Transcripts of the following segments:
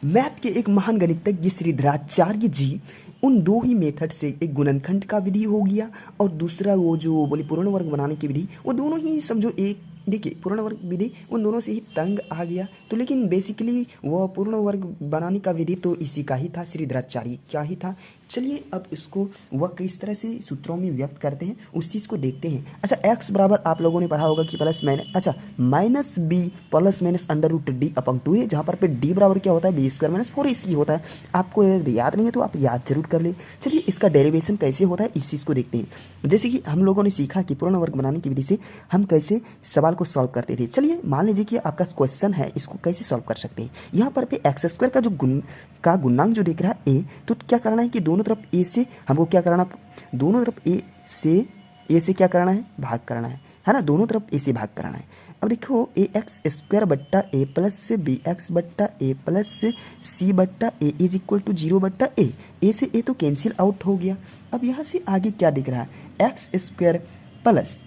Math के एक महान गणितज्ञ श्रीधराचार्य जी, उन दो ही मेथड से, एक गुणनखंड का विधि हो गया और दूसरा वो जो बोले पूर्ण वर्ग बनाने की विधि, वो दोनों ही समझो एक, देखिए पूर्ण वर्ग विधि उन दोनों से ही तंग आ गया। तो लेकिन बेसिकली वह पूर्ण वर्ग बनाने का विधि तो इसी का ही था, श्रीधराचार्य क्या ही था। चलिए अब इसको वह किस तरह से सूत्रों में व्यक्त करते हैं उस चीज़ को देखते हैं। अच्छा, x बराबर आप लोगों ने पढ़ा होगा कि प्लस माइनस, अच्छा minus b plus minus under root d upon 2 है, जहाँ पर पे डी बराबर क्या होता है बी स्क्वायर माइनस 4ac होता है। आपको याद नहीं है तो आप याद जरूर कर लें। चलिए इसका डेरिवेशन कैसे होता है इस चीज़ को देखते हैं। जैसे कि हम लोगों ने सीखा कि पूर्ण वर्ग बनाने की विधि से हम कैसे सवाल को सॉल्व करते थे। चलिए मान लीजिए कि आपका क्वेश्चन है, इसको कैसे सॉल्व कर सकते हैं। यहाँ पर पे एक्स स्क्वायर का जो गुणांक जो दिख रहा है ए, तो क्या करना है कि दोनों तरफ ए से हमको क्या करना, दोनों तरफ ए से क्या करना है, भाग करना है ना, दोनों तरफ ए से भाग कराना है। अब देखो ए एक्स स्क्वायर बट्टा ए प्लस से बी एक्स बट्टा ए प्लस से सी बट्टा ए इज इक्वल टू 0 बट्टा ए से ए तो कैंसिल आउट हो गया। अब यहाँ से आगे क्या दिख रहा है, एक्स स्क्वायर प्लस,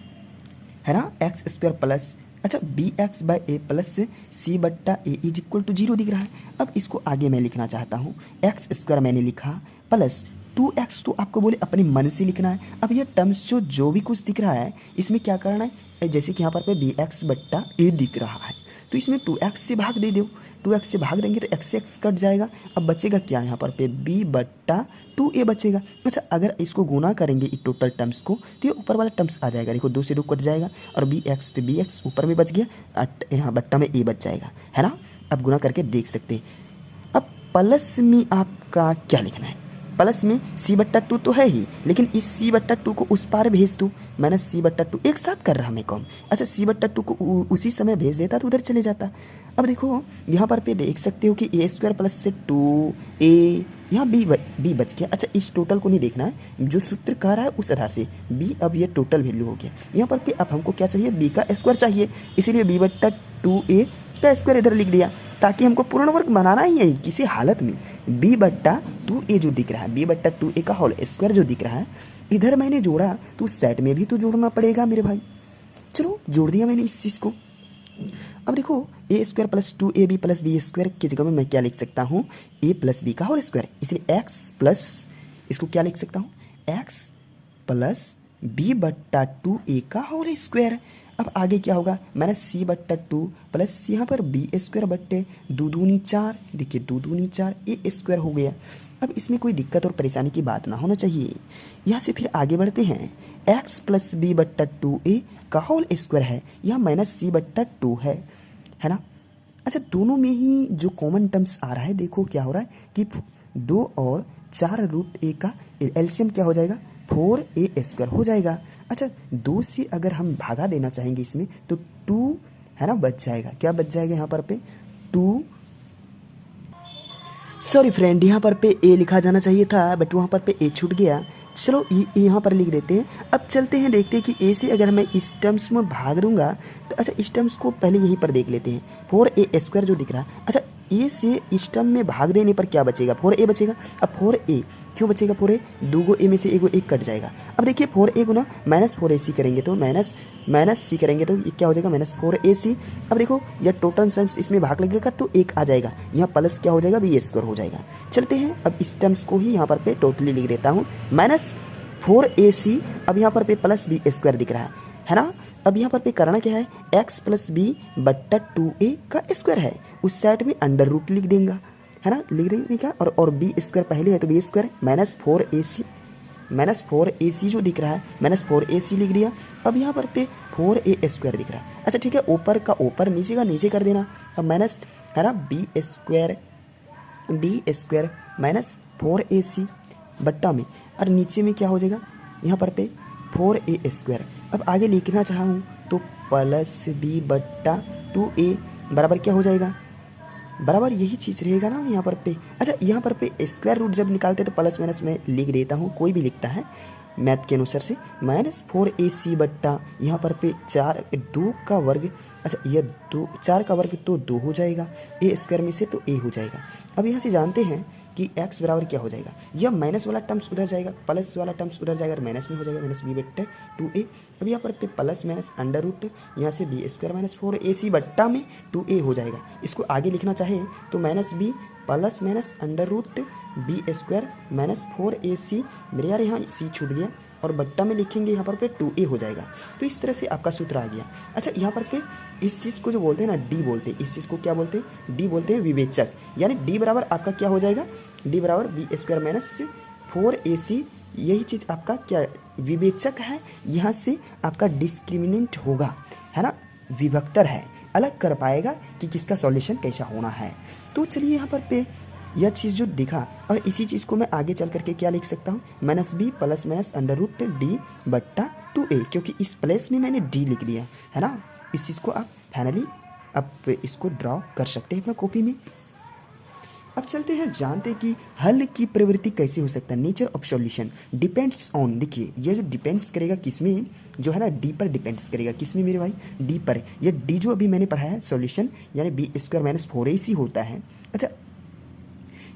है ना, एक्स स्क्वायर प्लस, अच्छा b x by a plus से सी बट्टा ए इज इक्वल टू 0 दिख रहा है। अब इसको आगे मैं लिखना चाहता हूँ, एक्स स्क्वायर मैंने लिखा प्लस 2x, तो आपको बोले अपने मन से लिखना है। अब ये टर्म्स जो भी कुछ दिख रहा है इसमें क्या करना है, जैसे कि यहाँ पर पे बी एक्स बट्टा ए दिख रहा है तो इसमें 2x से भाग दे दो, 2x से भाग देंगे तो x से x कट जाएगा। अब बचेगा क्या, यहाँ पर पे b बट्टा 2a बचेगा। अच्छा अगर इसको गुना करेंगे इस टोटल टर्म्स को तो ये ऊपर वाला टर्म्स आ जाएगा, देखो 2 से 2 कट जाएगा और bx तो bx ऊपर में बच गया, यहाँ बट्टा में a बच जाएगा, है ना। अब गुना करके देख सकते हैं। अब प्लस में आपका क्या लिखना है, प्लस में सी बट्टा 2 तो है ही, लेकिन इस सी बट्टा 2 को उस पार भेज दो, मैंने सी बट्टा 2 एक साथ कर रहा मैं कौन, अच्छा सी बट्टा 2 को उसी समय भेज देता तो उधर चले जाता। अब देखो यहाँ पर पे देख सकते हो कि ए स्क्वायर प्लस से 2a, यहाँ बी बच गया। अच्छा इस टोटल को नहीं देखना है, जो सूत्र कह रहा है उस आधार से बी, अब ये टोटल वैल्यू हो गया। यहाँ पर पे अब हमको क्या चाहिए, बी का स्क्वायर चाहिए, इसीलिए बी बट्टा 2a का स्क्वायर इधर लिख दिया ताकि हमको पूर्ण वर्ग बनाना ही है किसी हालत में। b बट्टा 2a जो दिख रहा है, b बट्टा 2a का होल स्क्वायर जो दिख रहा है इधर मैंने जोड़ा तो सेट में भी तो जोड़ना पड़ेगा मेरे भाई। चलो जोड़ दिया मैंने इस चीज़ को। अब देखो A square plus 2ab plus B square की जगह में मैं क्या लिख सकता हूँ, a प्लस बी का होल स्क्वायर, इसलिए x प्लस, इसको क्या लिख सकता हूँ, x प्लस b बट्टा 2a का होल स्क्वायर। अब आगे क्या होगा, मैंने सी बट्टा 2 प्लस यहाँ पर बी स्क्वायर बट्टे 2 दूनी 4, देखिए 2 दूनी 4 ए स्क्वायर हो गया। अब इसमें कोई दिक्कत और परेशानी की बात ना होना चाहिए। यहाँ से फिर आगे बढ़ते हैं, एक्स प्लस बी बट्टा 2a का होल स्क्वायर है, यहाँ माइनस सी बट्टा 2 है ना। अच्छा दोनों में ही जो कॉमन टर्म्स आ रहा है, देखो क्या हो रहा है कि 2 और 4 रूट ए का एलसीएम क्या हो जाएगा, 4a स्क्वायर हो जाएगा। अच्छा 2 से अगर हम भागा देना चाहेंगे इसमें तो 2 है ना बच जाएगा, क्या बच जाएगा यहाँ पर पे 2, सॉरी फ्रेंड यहाँ पर पे a लिखा जाना चाहिए था बट वहाँ पर पे a छूट गया। चलो यहाँ पर लिख देते हैं। अब चलते हैं देखते हैं कि a से अगर मैं इस टर्म्स में भाग दूंगा तो अच्छा इस टर्म्स को पहले यहीं पर देख लेते हैं, 4a स्क्वायर जो दिख रहा है। अच्छा a से इस टर्म में भाग देने पर क्या बचेगा, 4a बचेगा। अब 4a क्यों बचेगा, 4a 2 a में से एक कट जाएगा। अब देखिए 4a गुना माइनस 4ac करेंगे तो माइनस सी करेंगे तो ये क्या हो जाएगा, माइनस 4ac। अब देखो यह टोटल टर्म्स इसमें भाग लगेगा तो 1 आ जाएगा, यहाँ प्लस क्या हो जाएगा, बी स्क्वायर हो जाएगा। चलते हैं अब इस टर्म्स को ही यहाँ पर पे टोटली लिख देता हूँ, माइनस 4ac, अब यहाँ पर पे प्लस बी स्क्वायर दिख रहा है ना। अब यहाँ पर पे करना क्या है, x प्लस बी बट्टा 2a का स्क्वायर है, उस साइड में अंडर रूट लिख देंगे, है ना, लिख देंगे क्या, और बी स्क्वायर पहले है तो बी स्क्वायर माइनस 4ac जो दिख रहा है माइनस 4ac लिख दिया। अब यहाँ पर पे 4a स्क्वायर दिख रहा है। अच्छा ठीक है, ऊपर का ऊपर नीचे का नीचे कर देना। अब माइनस है ना बी स्क्वायर माइनस 4ac बट्टा में, और नीचे में क्या हो जाएगा, यहाँ पर पे 4a स्क्वायर। अब आगे लिखना चाहूँ तो प्लस बी बट्टा 2a बराबर क्या हो जाएगा, बराबर यही चीज़ रहेगा ना यहाँ पर पे। अच्छा यहाँ पर पे स्क्वायर रूट जब निकालते हैं तो प्लस माइनस में लिख देता हूँ, कोई भी लिखता है मैथ के अनुसार से, माइनस 4ac बट्टा यहाँ पर पे 2 का वर्ग, अच्छा यह 4 का वर्ग तो 2 हो जाएगा, a स्क्वायर में से तो a हो जाएगा। अब यहाँ से जानते हैं कि x बराबर क्या हो जाएगा, यह माइनस वाला टर्म्स उधर जाएगा, प्लस वाला टर्म्स उधर जाएगा, माइनस में हो जाएगा, माइनस बी बट्टा 2a। अब यहाँ पर पे प्लस माइनस अंडर रूट यहाँ से बी स्क्वायर माइनस 4ac बट्टा में 2a हो जाएगा। इसको आगे लिखना चाहे तो minus b plus minus under root b square minus 4ac, मेरे यार यहाँ सी छूट गया, और बट्टा में लिखेंगे यहाँ पर पे 2a हो जाएगा। तो इस तरह से आपका सूत्र आ गया। अच्छा, यहाँ पर पे इस चीज़ को जो बोलते हैं ना डी बोलते हैं, इस चीज़ को क्या बोलते हैं, डी बोलते हैं विवेचक। यानी डी बराबर आपका क्या हो जाएगा, डी बराबर बी स्क्वायर माइनस 4ac, यही चीज़ आपका क्या विवेचक है, यहाँ से आपका डिस्क्रिमिनेंट होगा, है ना, विभक्तर है, अलग कर पाएगा कि किसका सॉल्यूशन कैसा होना है। तो चलिए यहाँ पर पे यह चीज़ जो दिखा, और इसी चीज़ को मैं आगे चल करके क्या लिख सकता हूँ, minus b plus minus under root d बट्टा 2a, क्योंकि इस प्लेस में मैंने डी लिख दिया है ना। इस चीज़ को आप फाइनली आप इसको ड्रॉ कर सकते हैं अपना कॉपी में। अब चलते हैं, जानते हैं कि हल की प्रवृत्ति कैसे हो सकता है। Nature of solution depends on, देखिए ये जो डिपेंड्स करेगा किसमें, जो है ना डी पर डिपेंड्स करेगा, किसमें मेरे भाई, डी पर। ये डी जो अभी मैंने पढ़ा है सॉल्यूशन यानी बी स्क्वायर माइनस 4ac होता है। अच्छा,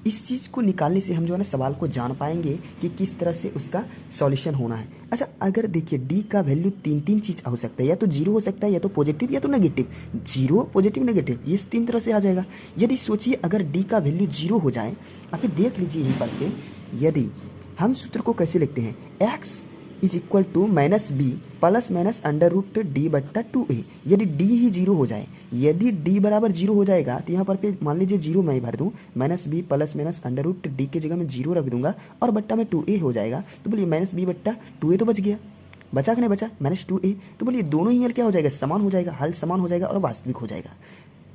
इस चीज़ को निकालने से हम जो है ना सवाल को जान पाएंगे कि किस तरह से उसका सॉल्यूशन होना है। अच्छा, अगर देखिए डी का वैल्यू तीन चीज़ हो सकता है, या तो जीरो हो सकता है, या तो पॉजिटिव, या तो नेगेटिव। जीरो, पॉजिटिव, नेगेटिव, ये 3 तरह से आ जाएगा। यदि सोचिए अगर डी का वैल्यू जीरो हो जाए, आप देख लीजिए यहीं पर पे, यदि हम सूत्र को कैसे लिखते हैं, x is equal to minus b plus minus under root d बट्टा 2a। यदि डी ही जीरो हो जाए, यदि डी बराबर जीरो हो जाएगा तो यहाँ पर पे मान लीजिए जीरो मैं भर दूँ, minus b plus minus under root d के जगह में जीरो रख दूंगा और बट्टा में 2a हो जाएगा। तो बोलिए माइनस बी बट्टा 2a तो बच गया, बचा कि नहीं बचा, माइनस 2a। तो बोलिए दोनों ही हल क्या हो जाएगा, समान हो जाएगा, हल समान हो जाएगा और वास्तविक हो जाएगा।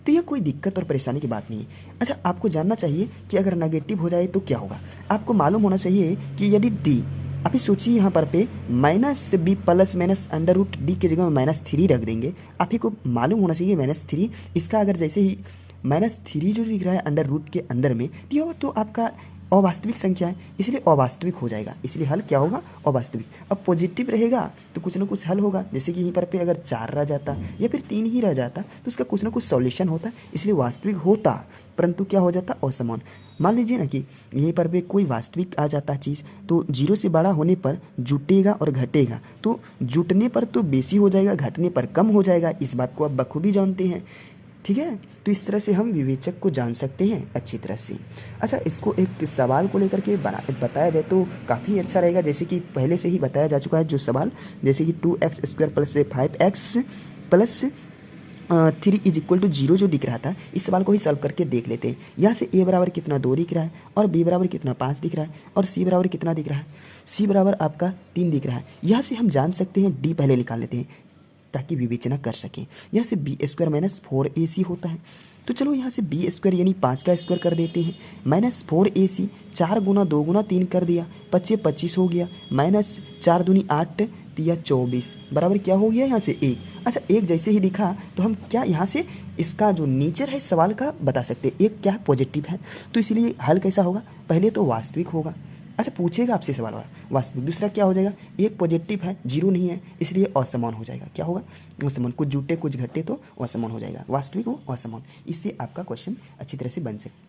तो यह कोई दिक्कत और परेशानी की बात नहीं है। अच्छा, आपको जानना चाहिए कि अगर नेगेटिव हो जाए तो क्या होगा। आपको मालूम होना चाहिए कि यदि डी, अभी सोचिए यहाँ पर पे minus b plus minus under root d की जगह में माइनस 3 रख देंगे। आप ही को मालूम होना चाहिए माइनस 3, इसका अगर जैसे ही माइनस 3 जो दिख रहा है अंडर रूट के अंदर में, तो आपका अवास्तविक संख्या है, इसलिए अवास्तविक हो जाएगा, इसलिए हल क्या होगा, अवास्तविक। अब पॉजिटिव रहेगा तो कुछ ना कुछ हल होगा, जैसे कि यहीं पर पे अगर 4 रह जाता या फिर 3 ही रह जाता तो उसका कुछ ना कुछ सॉल्यूशन होता, इसलिए वास्तविक होता, परंतु क्या हो जाता, असमान। मान लीजिए ना कि यहीं पर भी कोई वास्तविक आ जाता चीज़, तो जीरो से बड़ा होने पर जुटेगा और घटेगा, तो जुटने पर तो बेसी हो जाएगा, घटने पर कम हो जाएगा, इस बात को आप बखूबी जानते हैं, ठीक है। तो इस तरह से हम विवेचक को जान सकते हैं अच्छी तरह से। अच्छा, इसको एक सवाल को लेकर के बताया जाए तो काफ़ी अच्छा रहेगा, जैसे कि पहले से ही बताया जा चुका है जो सवाल, जैसे कि 2x square plus 5x plus 3 is equal to 0 जो दिख रहा था, इस सवाल को ही सॉल्व करके देख लेते हैं। यहाँ से a बराबर कितना 2 दिख रहा है, और b बराबर कितना 5 दिख रहा है, और c बराबर कितना दिख रहा है, c बराबर आपका 3 दिख रहा है। यहाँ से हम जान सकते हैं d पहले निकाल लेते हैं ताकि विवेचना कर सकें। यहाँ से बी स्क्वायर माइनस 4ac होता है, तो चलो यहाँ से बी स्क्वायर यानी 5 का स्क्वायर कर देते हैं, माइनस 4ac, 4 गुना 2 गुना 3 कर दिया, 25 25 हो गया, माइनस 4 दूनी 8 तिया 24 बराबर क्या हो गया यहाँ से 1। अच्छा, एक जैसे ही दिखा तो हम क्या यहाँ से इसका जो नेचर है सवाल का बता सकते हैं, एक क्या पॉजिटिव है, तो इसलिए हल कैसा होगा, पहले तो वास्तविक होगा। अच्छा, पूछेगा आपसे सवाल वास्तविक, दूसरा क्या हो जाएगा, एक पॉजिटिव है जीरो नहीं है, इसलिए असमान हो जाएगा, क्या होगा, असमान, कुछ जुटे कुछ घटे तो असमान हो जाएगा, वास्तविक हो असमान। इससे आपका क्वेश्चन अच्छी तरह से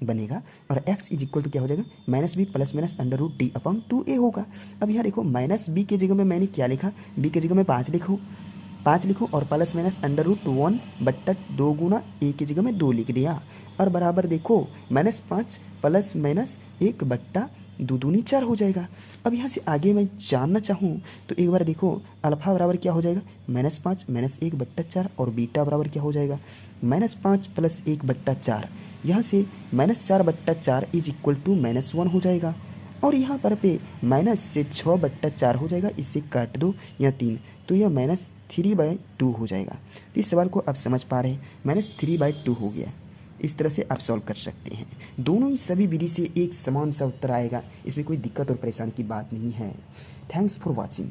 बनेगा। और x इज इक्वल टू क्या हो जाएगा, minus b plus minus under root d upon 2a होगा। अब यहाँ देखो माइनस बी की जगह में मैंने क्या लिखा, b की जगह में 5 लिखूँ और प्लस माइनस अंडर रूट 1 बट्टा 2 गुना a की जगह में 2 लिख दिया, और बराबर देखो माइनस 5 प्लस माइनस 1 बट्टा 2 दूनी 4 हो जाएगा। अब यहाँ से आगे मैं जानना चाहूँ तो एक बार देखो अल्फा बराबर क्या हो जाएगा, माइनस 5 माइनस 1 बट्टा 4, और बीटा बराबर क्या हो जाएगा, माइनस 5 प्लस 1 बट्टा 4। यहाँ से माइनस 4 बट्टा 4 इज इक्वल टू माइनस 1 हो जाएगा, और यहाँ पर पे माइनस से 6 बट्टा 4 हो जाएगा, इससे काट दो या 3, तो यह माइनस 3/2 हो जाएगा। तो इस सवाल को आप समझ पा रहे हैं, माइनस 3/2 हो गया। इस तरह से आप सॉल्व कर सकते हैं, दोनों ही सभी विधि से एक समान सा उत्तर आएगा, इसमें कोई दिक्कत और परेशानी की बात नहीं है। Thanks for watching.